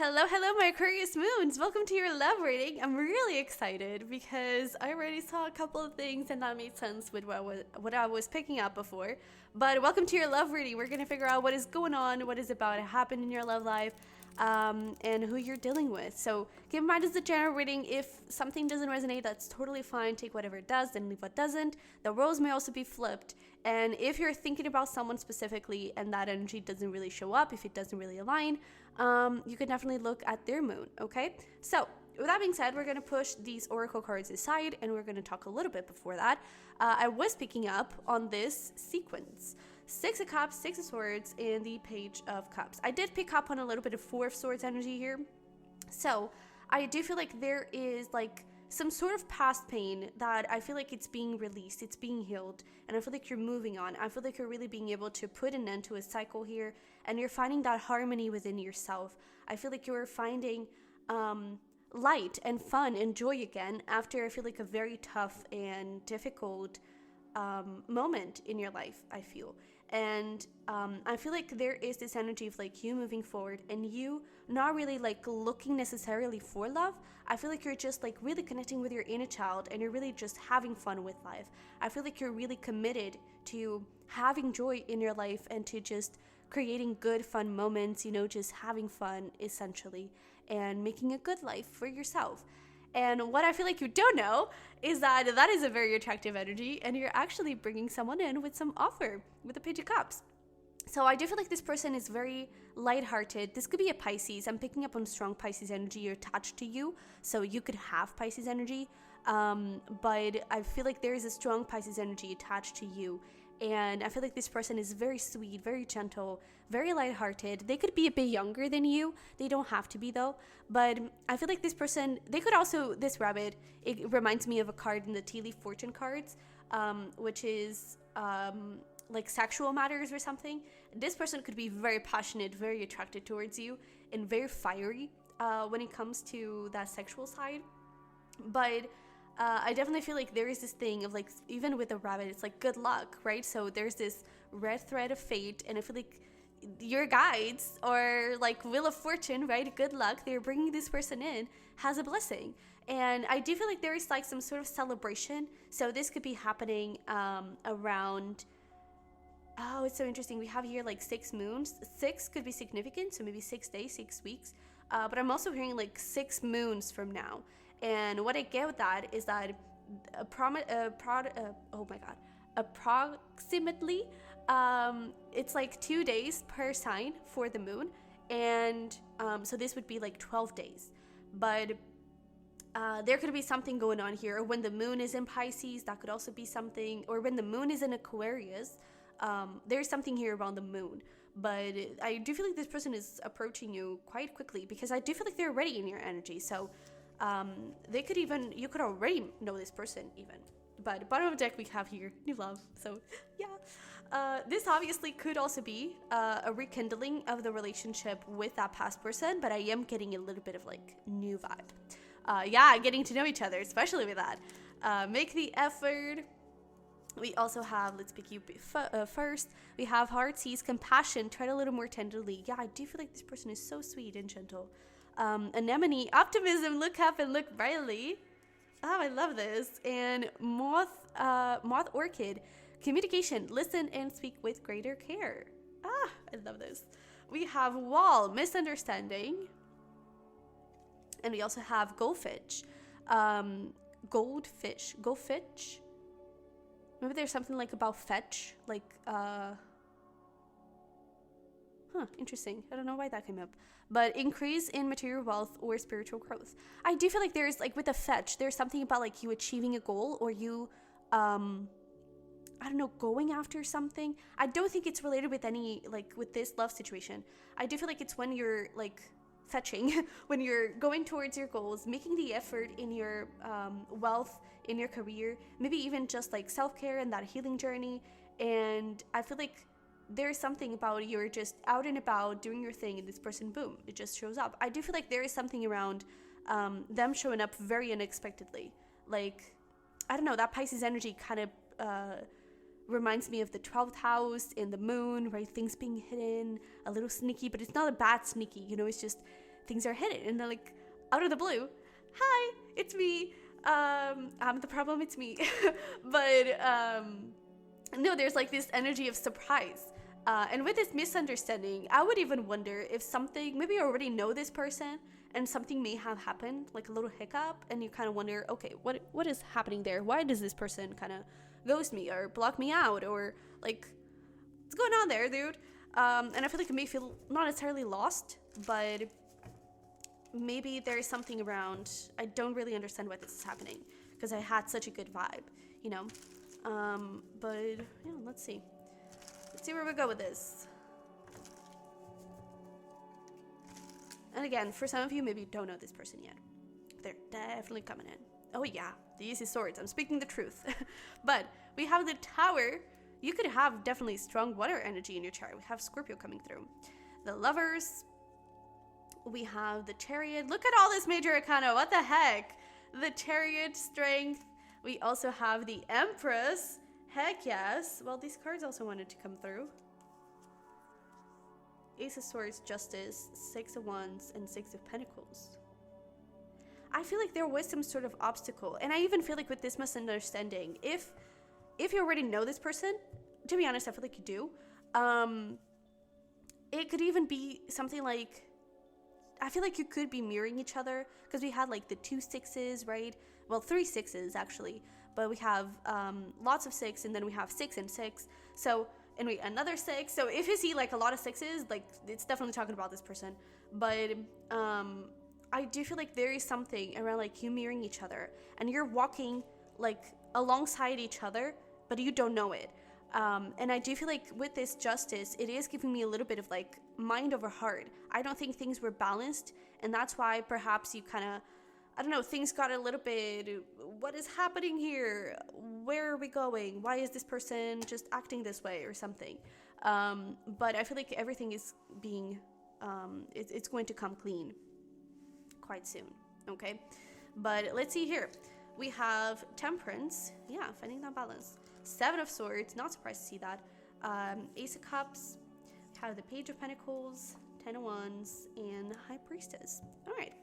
Hello, hello, my Aquarius moons. Welcome to your love reading. I'm really excited because I already saw a couple of things and that made sense with what I was picking up before. But welcome to your love reading. We're going to figure out what is going on, what is about to happen in your love life, and who you're dealing with. So keep in mind, it's a general reading. If something doesn't resonate, that's totally fine. Take whatever it does and leave what doesn't. The roles may also be flipped. And if you're thinking about someone specifically and that energy doesn't really show up, if it doesn't really align, you can definitely look at their moon, okay? So with that being said, we're going to push these oracle cards aside and we're going to talk a little bit before that. I was picking up on this sequence. 6 of Cups, 6 of Swords, and the Page of Cups. I did pick up on a little bit of 4 of Swords energy here. So I do feel like there is like some sort of past pain that I feel like it's being released, it's being healed, and I feel like you're moving on. I feel like you're really being able to put an end to a cycle here, and you're finding that harmony within yourself. I feel like you're finding light and fun and joy again after I feel like a very tough and difficult moment in your life, I feel. And I feel like there is this energy of like you moving forward and you not really like looking necessarily for love. I feel like you're just like really connecting with your inner child and you're really just having fun with life. I feel like you're really committed to having joy in your life and to just creating good fun moments, you know, just having fun essentially and making a good life for yourself. And what I feel like you don't know is that that is a very attractive energy and you're actually bringing someone in with some offer with the Page of Cups. So I do feel like this person is very lighthearted. This could be a Pisces. I'm picking up on strong Pisces energy attached to you. So you could have Pisces energy. But I feel like there is a strong Pisces energy attached to you. And I feel like this person is very sweet, very gentle, very lighthearted. They could be a bit younger than you. They don't have to be though. But I feel like this person, they could also, this rabbit, it reminds me of a card in the tea leaf fortune cards, which is like sexual matters or something. This person could be very passionate, very attracted towards you, and very fiery when it comes to that sexual side. But I definitely feel like there is this thing of like, even with the rabbit, it's like good luck, right? So there's this red thread of fate, and I feel like your guides or like wheel of fortune, right? Good luck, they're bringing this person in, has a blessing. And I do feel like there is like some sort of celebration. So this could be happening around, oh, it's so interesting. We have here like 6 moons. 6 could be significant, so maybe 6 days, 6 weeks. But I'm also hearing like 6 moons from now. And what I get with that is that approximately it's like 2 days per sign for the moon, and so this would be like 12 days. But there could be something going on here. When the moon is in Pisces, that could also be something, or when the moon is in Aquarius, there's something here around the moon. But I do feel like this person is approaching you quite quickly because I do feel like they're already in your energy. So they could even, you could already know this person even. But bottom of the deck we have here new love. So yeah, this obviously could also be a rekindling of the relationship with that past person, but I am getting a little bit of like new vibe. Yeah, getting to know each other, especially with that. Make the effort. We also have, let's pick you first. We have heart sees compassion, tread a little more tenderly. Yeah, I do feel like this person is so sweet and gentle. Anemone, optimism, look up and look brightly. Oh, I love this. And moth orchid, communication, listen and speak with greater care. Ah, I love this. We have wall, misunderstanding. And we also have goldfish. Goldfish. Maybe there's something like about fetch, like, interesting. I don't know why that came up. But increase in material wealth or spiritual growth. I do feel like there's, like, with the fetch, there's something about, like, you achieving a goal or you, I don't know, going after something. I don't think it's related with any, like, with this love situation. I do feel like it's when you're, like, fetching, when you're going towards your goals, making the effort in your wealth, in your career, maybe even just, like, self-care and that healing journey. And I feel like there's something about you're just out and about doing your thing and this person, boom, it just shows up. I do feel like there is something around them showing up very unexpectedly. Like, I don't know, that Pisces energy kind of reminds me of the 12th house and the moon, right? Things being hidden, a little sneaky, but it's not a bad sneaky, you know, it's just things are hidden, and then like out of the blue, hi, it's me. I'm the problem, it's me. But no, there's like this energy of surprise. And with this misunderstanding, I would even wonder if something, maybe you already know this person and something may have happened, like a little hiccup, and you kind of wonder, okay, what is happening there? Why does this person kind of ghost me or block me out, or like, what's going on there, dude? And I feel like it may feel not necessarily lost, but maybe there is something around. I don't really understand why this is happening because I had such a good vibe, you know. But yeah, let's see where we go with this. And again, for some of you, maybe you don't know this person yet. They're definitely coming in. Oh yeah, the Ace of Swords. I'm speaking the truth. But we have the Tower. You could have definitely strong water energy in your chart. We have Scorpio coming through. The Lovers. We have the Chariot. Look at all this major arcana. What the heck? The Chariot, Strength. We also have the Empress. Heck yes. Well, these cards also wanted to come through. Ace of Swords, Justice, Six of Wands, and Six of Pentacles. I feel like there was some sort of obstacle. And I even feel like with this misunderstanding, if you already know this person, to be honest, I feel like you do. It could even be something like, I feel like you could be mirroring each other, because we had like the 2 6s, right? Well, 3 6s actually, but we have lots of 6, and then we have 6 and 6. So, and we another 6. So if you see like a lot of 6s, like it's definitely talking about this person. But I do feel like there is something around like you mirroring each other, and you're walking like alongside each other, but you don't know it. And I do feel like with this Justice, it is giving me a little bit of like mind over heart. I don't think things were balanced, and that's why perhaps you kind of, I don't know, things got a little bit, what is happening here? Where are we going? Why is this person just acting this way or something? But I feel like everything is being, it's going to come clean quite soon, okay? But let's see here. We have Temperance, yeah, finding that balance. 7 of Swords, not surprised to see that. Ace of Cups, we have the Page of Pentacles, 10 of Wands, and High Priestess. All right.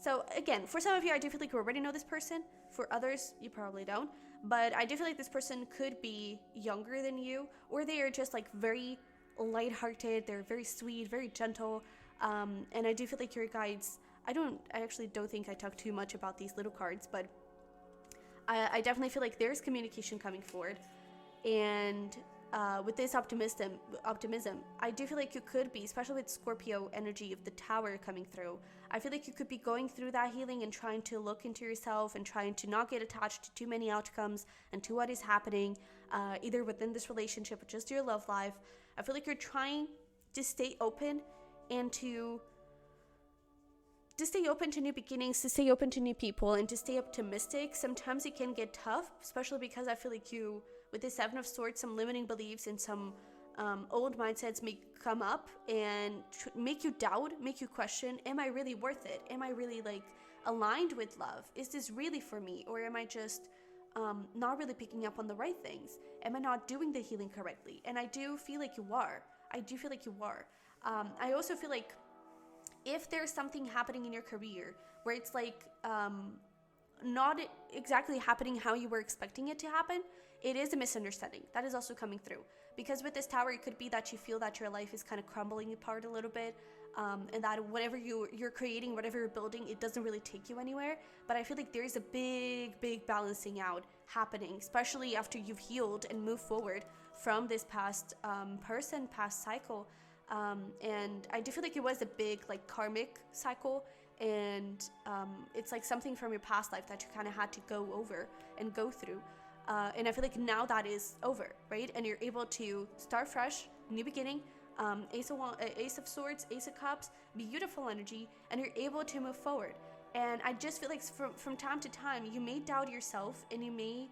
So again, for some of you, I do feel like you already know this person. For others, you probably don't. But I do feel like this person could be younger than you, or they are just like very lighthearted. They're very sweet, very gentle. And I do feel like your guides, I actually don't think I talk too much about these little cards, but I definitely feel like there's communication coming forward. And with this optimism, I do feel like you could be, especially with Scorpio energy of the Tower coming through, I feel like you could be going through that healing and trying to look into yourself and trying to not get attached to too many outcomes and to what is happening, either within this relationship or just your love life. I feel like you're trying to stay open and to stay open to new beginnings, to stay open to new people, and to stay optimistic. Sometimes it can get tough, especially because I feel like you, with the 7 of Swords, some limiting beliefs and some old mindsets may come up and make you doubt, make you question, am I really worth it? Am I really like aligned with love? Is this really for me? Or am I just not really picking up on the right things? Am I not doing the healing correctly? And I do feel like you are. I do feel like you are. I also feel like if there's something happening in your career where it's like not exactly happening how you were expecting it to happen, it is a misunderstanding. That is also coming through. Because with this Tower, it could be that you feel that your life is kind of crumbling apart a little bit, and that whatever you're creating, whatever you're building, it doesn't really take you anywhere. But I feel like there is a big balancing out happening, especially after you've healed and moved forward from this past past cycle. And I do feel like it was a big like karmic cycle, and it's like something from your past life that you kind of had to go over and go through. And I feel like now that is over, right? And you're able to start fresh, new beginning, Ace of Swords, Ace of Cups, beautiful energy, and you're able to move forward. And I just feel like from time to time, you may doubt yourself, and you may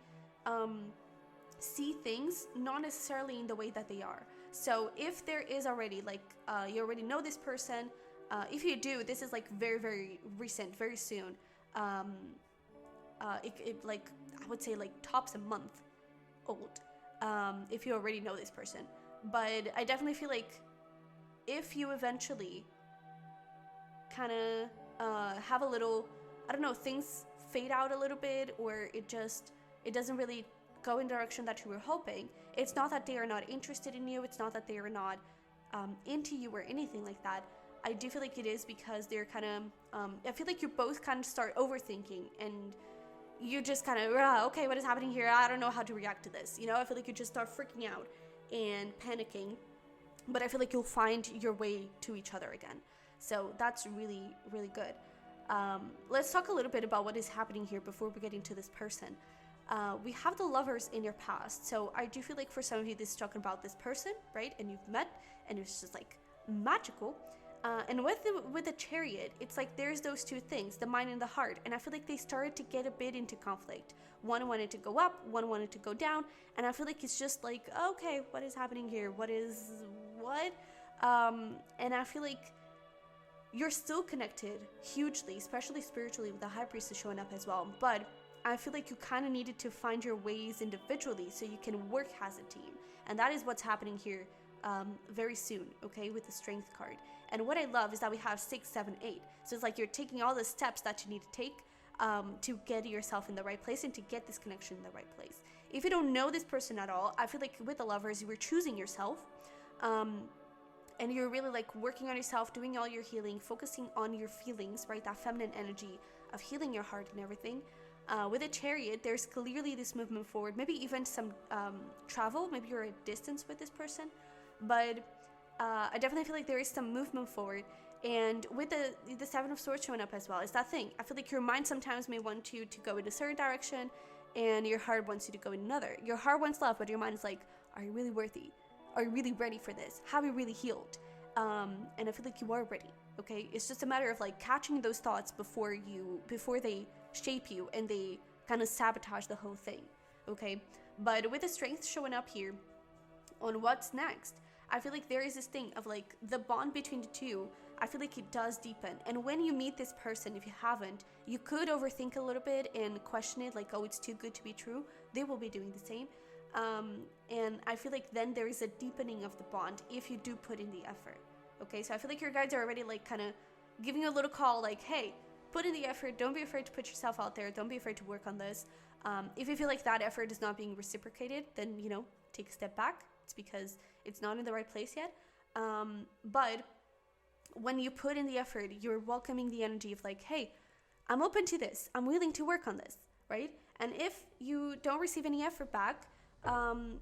see things not necessarily in the way that they are. So if there is already like, you already know this person, if you do, this is like very recent, very soon. It like, I would say like tops a month old, if you already know this person. But I definitely feel like if you eventually kind of have a little, I don't know, things fade out a little bit, or it doesn't really go in the direction that you were hoping. It's not that they are not interested in you. It's not that they are not into you or anything like that. I do feel like it is because they're kind of, I feel like you both kind of start overthinking, and you just kind of, okay, what is happening here? I don't know how to react to this. I feel like you just start freaking out and panicking, but I feel like you'll find your way to each other again. So that's really, really good. Let's talk a little bit about what is happening here before we get into this person. We have the Lovers in your past. So I do feel like for some of you, this is talking about this person, right? And you've met, and it's just like magical. And with the Chariot, it's like there's those two things, the mind and the heart. And I feel like they started to get a bit into conflict. One wanted to go up, one wanted to go down. And I feel like it's just like, okay, what is happening here? What? And I feel like you're still connected hugely, especially spiritually, with the High Priestess showing up as well. But I feel like you kind of needed to find your ways individually so you can work as a team. And that is what's happening here very soon, okay, with the Strength card. And what I love is that we have 6, 7, 8. So it's like you're taking all the steps that you need to take to get yourself in the right place and to get this connection in the right place. If you don't know this person at all, I feel like with the Lovers, you were choosing yourself. And you're really like working on yourself, doing all your healing, focusing on your feelings, right? That feminine energy of healing your heart and everything. With a Chariot, there's clearly this movement forward, maybe even some travel, maybe you're at distance with this person, but I definitely feel like there is some movement forward. And with the Seven of Swords showing up as well, it's that thing. I feel like your mind sometimes may want you to go in a certain direction, and your heart wants you to go in another. Your heart wants love, but your mind is like, are you really worthy? Are you really ready for this? Have you really healed? And I feel like you are ready, okay? It's just a matter of like catching those thoughts before they shape you and they kind of sabotage the whole thing, okay? But with the Strength showing up here on what's next, I feel like there is this thing of like the bond between the two. I feel like it does deepen. And when you meet this person, if you haven't, you could overthink a little bit and question it like, oh, it's too good to be true. They will be doing the same. And I feel like then there is a deepening of the bond if you do put in the effort. Okay, so I feel like your guides are already like kind of giving you a little call like, hey, put in the effort. Don't be afraid to put yourself out there. Don't be afraid to work on this. If you feel like that effort is not being reciprocated, then, take a step back. It's because it's not in the right place yet. But when you put in the effort, you're welcoming the energy of like, hey, I'm open to this. I'm willing to work on this, right? And if you don't receive any effort back,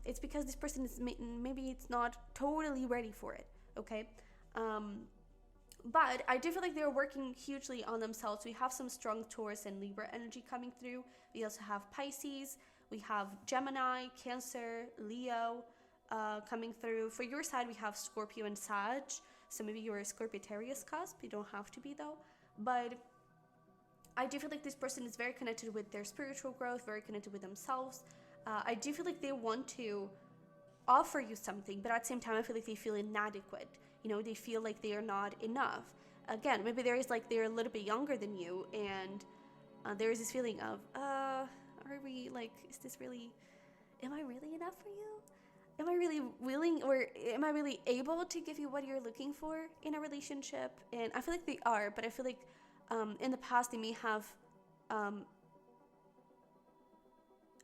it's because this person is maybe it's not totally ready for it, okay? But I do feel like they're working hugely on themselves. We have some strong Taurus and Libra energy coming through. We also have Pisces. We have Gemini, Cancer, Leo coming through. For your side, we have Scorpio and Sag. So maybe you're a Scorpitarius cusp. You don't have to be though. But I do feel like this person is very connected with their spiritual growth, very connected with themselves. I do feel like they want to offer you something, but at the same time, I feel like they feel inadequate. They feel like they are not enough. Again, maybe there is like they're a little bit younger than you, and there is this feeling of, are we like, am I really enough for you? Am I really willing, or am I really able to give you what you're looking for in a relationship? And I feel like they are, but I feel like in the past they may have,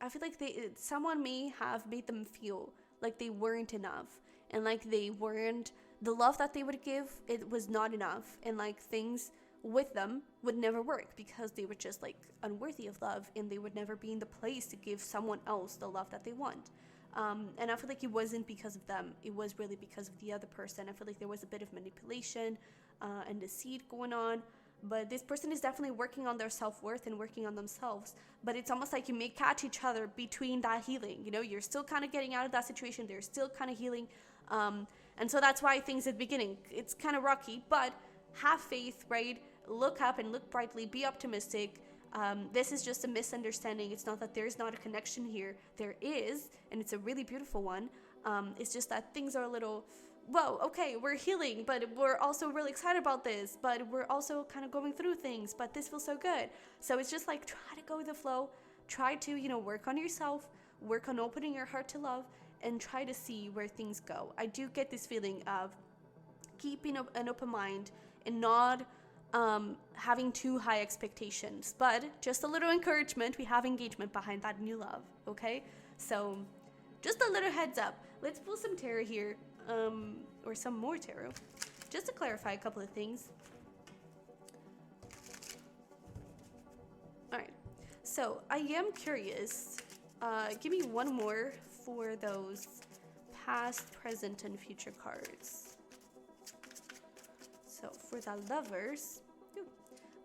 I feel like someone may have made them feel like they weren't enough, and like the love that they would give, it was not enough, and like things with them would never work because they were just like unworthy of love, and they would never be in the place to give someone else the love that they want. And I feel like it wasn't because of them, it was really because of the other person. I feel like there was a bit of manipulation and deceit going on. But this person is definitely working on their self-worth and working on themselves. But it's almost like you may catch each other between that healing. You're still kind of getting out of that situation. They're still kind of healing. And so that's why things at the beginning, it's kind of rocky. But have faith, right? Look up and look brightly. Be optimistic. This is just a misunderstanding. It's not that there's not a connection here. There is, and it's a really beautiful one. It's just that things are a little... Whoa, okay, we're healing, but we're also really excited about this, but we're also kind of going through things, but this feels so good. So it's just like, try to go with the flow, try to, work on yourself, work on opening your heart to love, and try to see where things go. I do get this feeling of keeping an open mind and not having too high expectations. But just a little encouragement, we have engagement behind that new love, okay? So just a little heads up. Let's pull some tarot here, or some more tarot, just to clarify a couple of things. All right, so I am curious. Give me one more for those past, present, and future cards. So for the lovers,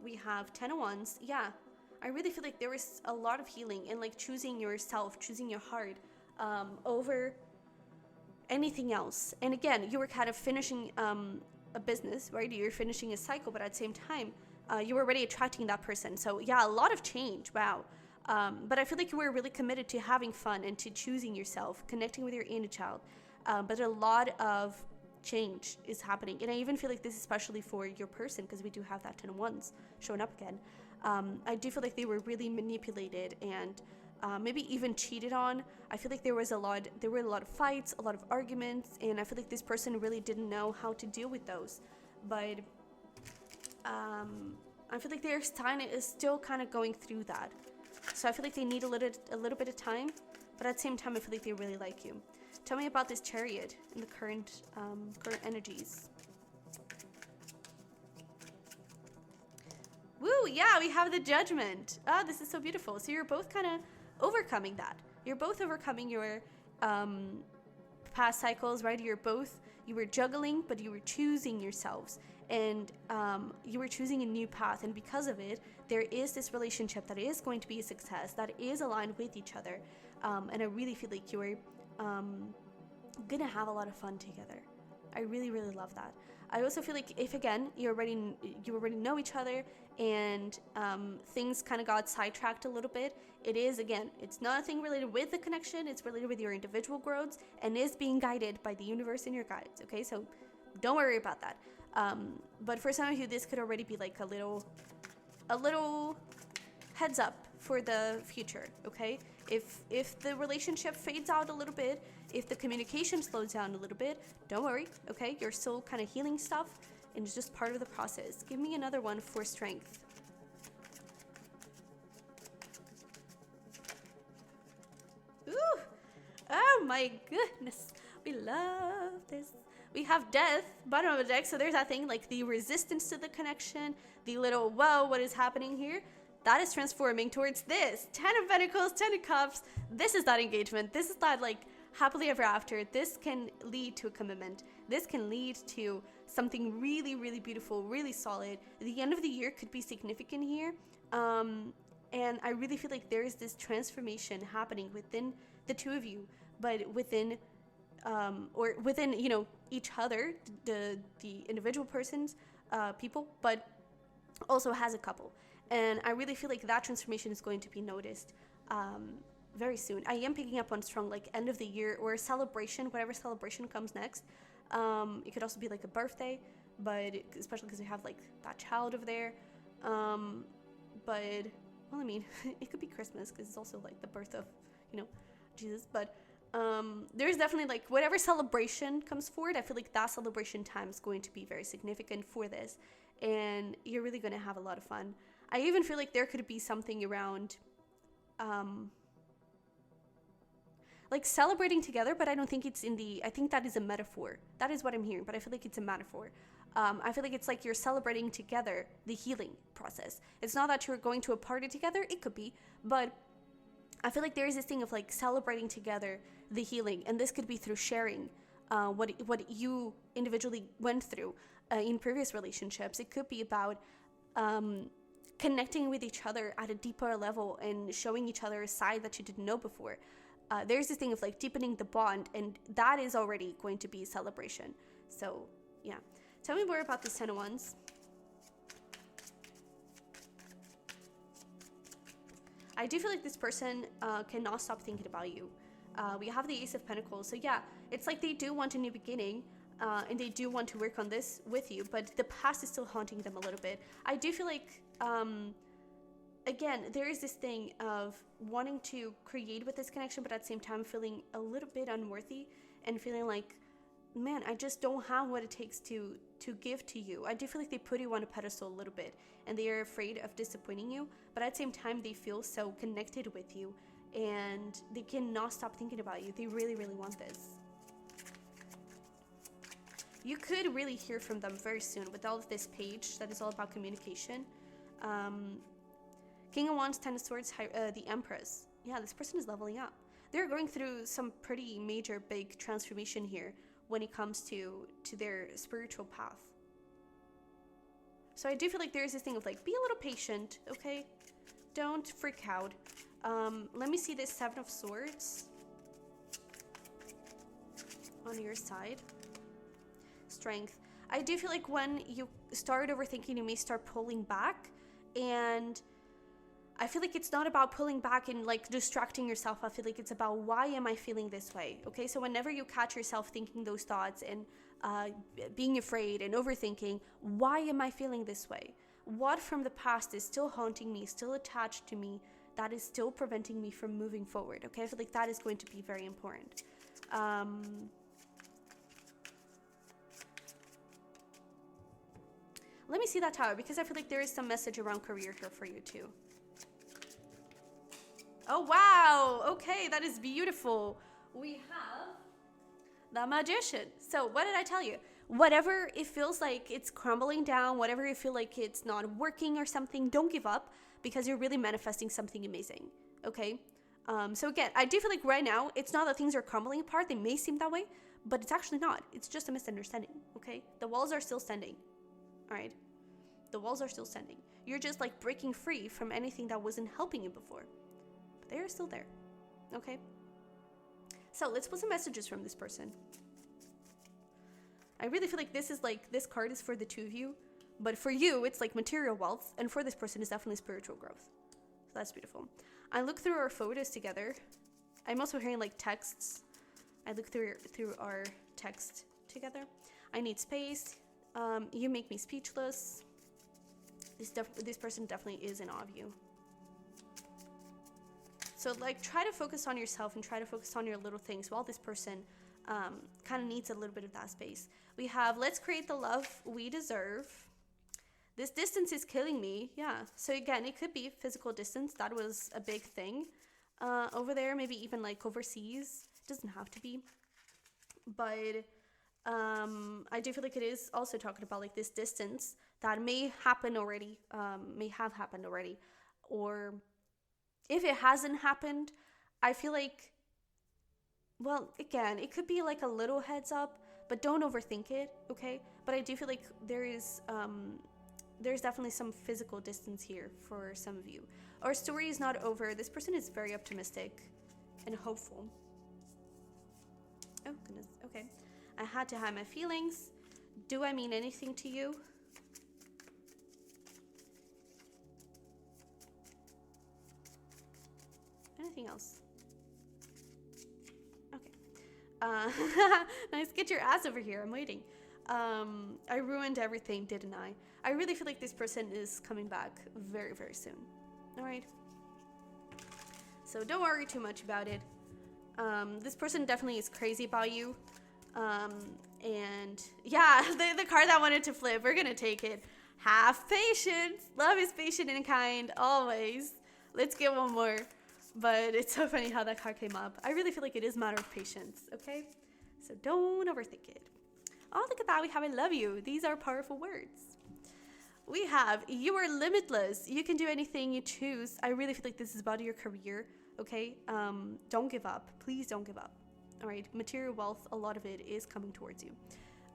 we have 10 of Wands. Yeah, I really feel like there was a lot of healing in like choosing yourself, choosing your heart over anything else. And again, you were kind of finishing a business, right? You're finishing a cycle, but at the same time, you were already attracting that person. So yeah, a lot of change. Wow. But I feel like you were really committed to having fun and to choosing yourself, connecting with your inner child. But a lot of change is happening. And I even feel like this is especially for your person, because we do have that 10 of Wands showing up again. I do feel like they were really manipulated and maybe even cheated on. I feel like there were a lot of fights, a lot of arguments, and I feel like this person really didn't know how to deal with those. But I feel like they're still kind of going through that. So I feel like they need a little bit of time, but at the same time, I feel like they really like you. Tell me about this Chariot and the current energies. Woo, yeah, we have the Judgment. Ah, this is so beautiful. So you're both kind of overcoming that. You're both overcoming your past cycles, right? You were juggling, but you were choosing yourselves. And you were choosing a new path. And because of it, there is this relationship that is going to be a success, that is aligned with each other. And I really feel like you're gonna have a lot of fun together. I really, really love that. I also feel like if, again, you already know each other and things kind of got sidetracked a little bit, it is, again, it's nothing related with the connection, it's related with your individual growths and is being guided by the universe and your guides, okay? So don't worry about that. But for some of you, this could already be like a little heads up for the future, okay? If the relationship fades out a little bit, if the communication slows down a little bit, don't worry, okay? You're still kind of healing stuff, and it's just part of the process. Give me another one for Strength. Ooh! Oh my goodness! We love this. We have Death, bottom of the deck, so there's that thing, like the resistance to the connection, the little, whoa, what is happening here? That is transforming towards this. 10 of Pentacles, 10 of Cups. This is that engagement. This is that, like, happily ever after. This can lead to a commitment. This can lead to something really, really beautiful, really solid. The end of the year could be significant here. And I really feel like there is this transformation happening within the two of you, but within, you know, each other, the individual persons, people, but also has a couple. And I really feel like that transformation is going to be noticed very soon. I am picking up on strong, like, end of the year or a celebration, whatever celebration comes next. It could also be like a birthday, but especially because we have like that child over there. But, well, I mean, it could be Christmas because it's also like the birth of, you know, Jesus. But there's definitely, like, whatever celebration comes forward, I feel like that celebration time is going to be very significant for this. And you're really going to have a lot of fun. I even feel like there could be something around, like, celebrating together, but I don't think it's I think that is a metaphor. That is what I'm hearing, but I feel like it's a metaphor. I feel like it's like you're celebrating together the healing process. It's not that you're going to a party together. It could be, but I feel like there is this thing of, like, celebrating together the healing. And this could be through sharing what you individually went through in previous relationships. It could be about connecting with each other at a deeper level and showing each other a side that you didn't know before. There's this thing of, like, deepening the bond, and that is already going to be a celebration. So yeah, tell me more about this 10 of Wands. I do feel like this person cannot stop thinking about you. We have the Ace of Pentacles, so yeah, it's like they do want a new beginning. And they do want to work on this with you, but the past is still haunting them a little bit. I do feel like, again, there is this thing of wanting to create with this connection, but at the same time feeling a little bit unworthy and feeling like man, I just don't have what it takes to give to you. I do feel like they put you on a pedestal a little bit, and they are afraid of disappointing you, but at the same time they feel so connected with you, and they cannot stop thinking about you. They really, really want this. You could really hear from them very soon with all of this page that is all about communication. King of Wands, Ten of Swords, the Empress. Yeah, this person is leveling up. They're going through some pretty major big transformation here when it comes to their spiritual path. So I do feel like there's this thing of like, be a little patient, okay? Don't freak out. Let me see this Seven of Swords on your side. Strength. I do feel like when you start overthinking, you may start pulling back, and I feel like it's not about pulling back and like distracting yourself. I feel like it's about, why am I feeling this way? Okay, so whenever you catch yourself thinking those thoughts and being afraid and overthinking, why am I feeling this way? What from the past is still haunting me, still attached to me, that is still preventing me from moving forward? Okay, I feel like that is going to be very important. Let me see that Tower, because I feel like there is some message around career here for you too. Oh, wow. Okay, that is beautiful. We have the Magician. So what did I tell you? Whatever it feels like it's crumbling down, whatever you feel like it's not working or something, don't give up, because you're really manifesting something amazing. Okay? So again, I do feel like right now, it's not that things are crumbling apart. They may seem that way, but it's actually not. It's just a misunderstanding. Okay? The walls are still standing. All right? The walls are still standing. You're just like breaking free from anything that wasn't helping you before. But they are still there. Okay? So let's put some messages from this person. I really feel like this card is for the two of you, but for you, it's like material wealth, and for this person, it's definitely spiritual growth. So that's beautiful. I look through our photos together. I'm also hearing like texts. I look through our text together. I need space. You make me speechless. This person definitely is in awe of you. So like, try to focus on yourself and try to focus on your little things, while this person kind of needs a little bit of that space. We have, let's create the love we deserve. This distance is killing me. Yeah. So again, it could be physical distance. That was a big thing over there. Maybe even like overseas. It doesn't have to be. But I do feel like it is also talking about like this distance that may happen already, may have happened already. Or if it hasn't happened, I feel like, well, again, it could be like a little heads up, but don't overthink it, okay? But I do feel like there's definitely some physical distance here for some of you. Our story is not over. This person is very optimistic and hopeful. Oh, goodness. Okay. I had to hide my feelings. Do I mean anything to you? Anything else? Nice, get your ass over here. I'm waiting. I ruined everything, didn't I? I really feel like this person is coming back very, very soon. All right. So don't worry too much about it. This person definitely is crazy about you. And yeah, the card that wanted to flip, we're gonna take it. Have patience. Love is patient and kind, always. Let's get one more. But it's so funny how that card came up. I really feel like it is a matter of patience, okay? So don't overthink it. Oh, look at that. We have I love you. These are powerful words. We have you are limitless. You can do anything you choose. I really feel like this is about your career, okay? Don't give up. Please don't give up. All right? Material wealth, a lot of it is coming towards you.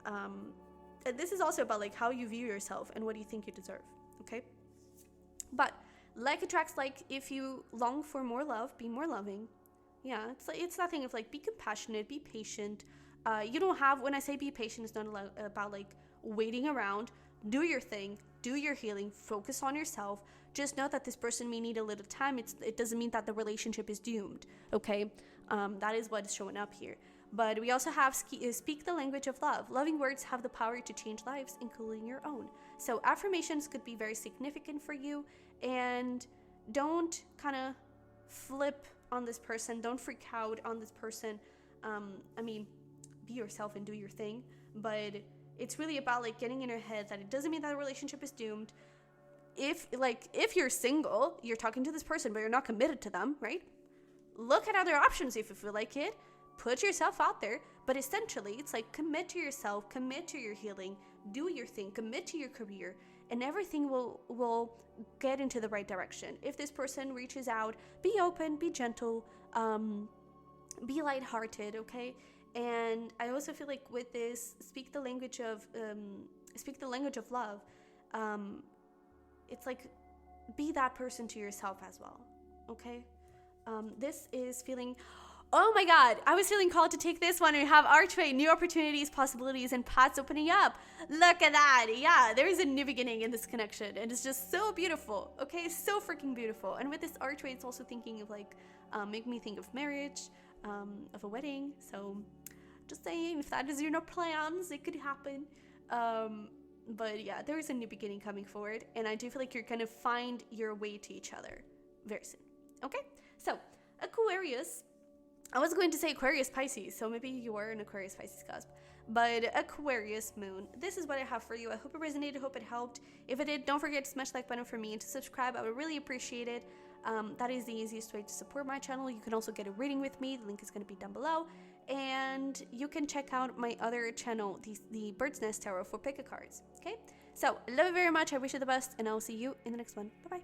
And this is also about like how you view yourself and what you think you deserve, okay? But like attracts like. If you long for more love, be more loving. Yeah, it's that thing of like, be compassionate, be patient. You don't have, when I say be patient, it's not about like waiting around. Do your thing, do your healing, focus on yourself. Just know that this person may need a little time. It doesn't mean that the relationship is doomed, okay? That is what is showing up here. But we also have speak the language of love. Loving words have the power to change lives, including your own. So affirmations could be very significant for you. And don't kind of flip on this person. Don't freak out on this person. be yourself and do your thing. But it's really about like getting in your head that it doesn't mean that a relationship is doomed. If you're single, you're talking to this person, but you're not committed to them, right? Look at other options if you feel like it. Put yourself out there. But essentially, it's like commit to yourself, commit to your healing, do your thing, commit to your career, and everything will get into the right direction. If this person reaches out, be open, be gentle, be lighthearted, okay? And I also feel like with this, speak the language of love. It's like be that person to yourself as well, okay? This is feeling. Oh my God, I was feeling called to take this one and have Archway, new opportunities, possibilities, and paths opening up. Look at that. Yeah, there is a new beginning in this connection, and it's just so beautiful. Okay, so freaking beautiful. And with this Archway, it's also thinking of like, make me think of marriage, of a wedding. So just saying, if that is your plans, it could happen. But yeah, there is a new beginning coming forward, and I do feel like you're gonna find your way to each other very soon. Okay, so Aquarius. I was going to say Aquarius Pisces, so maybe you are an Aquarius Pisces cusp. But Aquarius Moon, this is what I have for you. I hope it resonated, I hope it helped. If it did, don't forget to smash the like button for me and to subscribe. I would really appreciate it. That is the easiest way to support my channel. You can also get a reading with me. The link is going to be down below. And you can check out my other channel, the Bird's Nest Tarot for pick-a cards. Okay? So, I love you very much. I wish you the best, and I'll see you in the next one. Bye-bye.